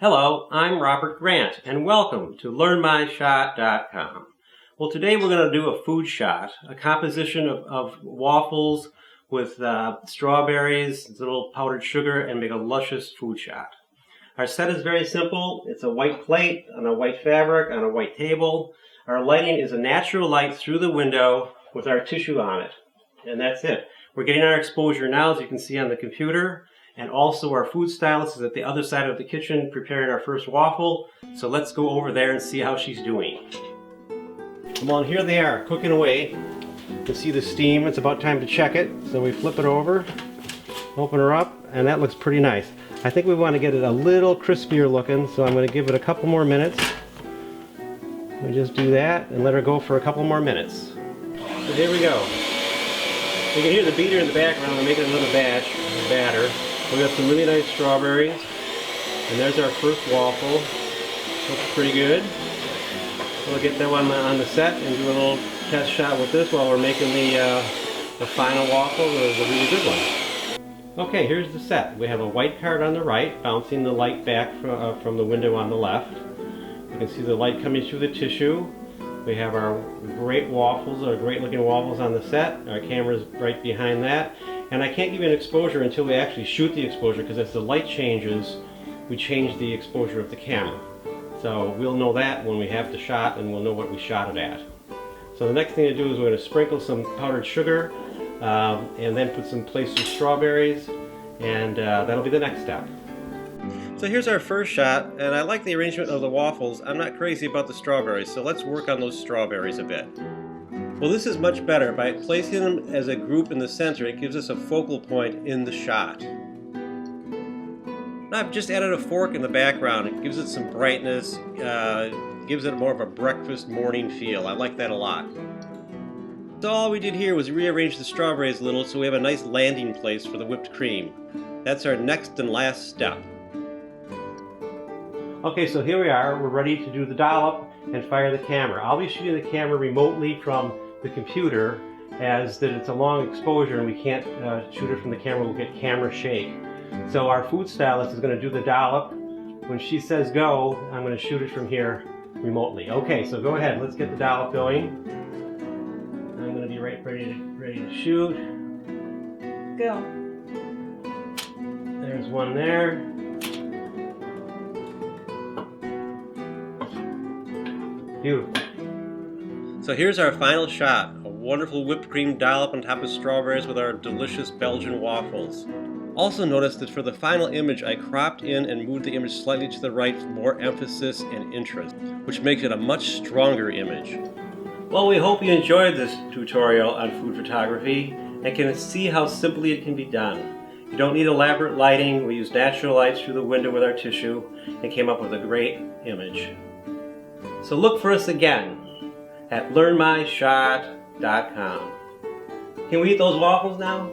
Hello, I'm Robert Grant, and welcome to LearnMyShot.com. Well, today we're going to do a food shot, a composition of waffles with strawberries, a little powdered sugar, and make a luscious food shot. Our set is very simple. It's a white plate on a white fabric on a white table. Our lighting is a natural light through the window with our tissue on it, and that's it. We're getting our exposure now, as you can see on the computer. And also our food stylist is at the other side of the kitchen preparing our first waffle. So let's go over there and see how she's doing. Well, here they are, cooking away. You can see the steam. It's about time to check it. So we flip it over, open her up, and that looks pretty nice. I think we want to get it a little crispier looking, so I'm going to give it a couple more minutes. We just do that and let her go for a couple more minutes. So here we go. You can hear the beater in the background. We're making another batch of batter. We got some really nice strawberries, and there's our first waffle. Looks pretty good. We'll get that one on the set and do a little test shot with this while we're making the final waffle. It was a really good one. Okay, here's the set. We have a white card on the right, bouncing the light back from the window on the left. You can see the light coming through the tissue. We have our great waffles, our great looking waffles on the set. Our camera's right behind that. And I can't give you an exposure until we actually shoot the exposure, because as the light changes, we change the exposure of the camera. So we'll know that when we have the shot, and we'll know what we shot it at. So the next thing to do is we're going to sprinkle some powdered sugar, and then put some placed strawberries, and that'll be the next step. So here's our first shot, and I like the arrangement of the waffles. I'm not crazy about the strawberries, so let's work on those strawberries a bit. Well, this is much better. By placing them as a group in the center, it gives us a focal point in the shot. I've just added a fork in the background. It gives it some brightness, gives it more of a breakfast morning feel. I like that a lot. So all we did here was rearrange the strawberries a little so we have a nice landing place for the whipped cream. That's our next and last step. Okay, so here we are. We're ready to do the dollop and fire the camera. I'll be shooting the camera remotely from the computer, as that it's a long exposure and we can't shoot it from the camera. We'll get camera shake. So our food stylist is going to do the dollop. When she says go, I'm going to shoot it from here remotely. Okay, so go ahead. Let's get the dollop going. I'm going to be ready to shoot. Go. There's one there. Beautiful. So here's our final shot, a wonderful whipped cream dollop on top of strawberries with our delicious Belgian waffles. Also notice that for the final image I cropped in and moved the image slightly to the right for more emphasis and interest, which makes it a much stronger image. Well, we hope you enjoyed this tutorial on food photography and can see how simply it can be done. You don't need elaborate lighting. We used natural lights through the window with our tissue and came up with a great image. So look for us again at LearnMyShot.com. Can we eat those waffles now?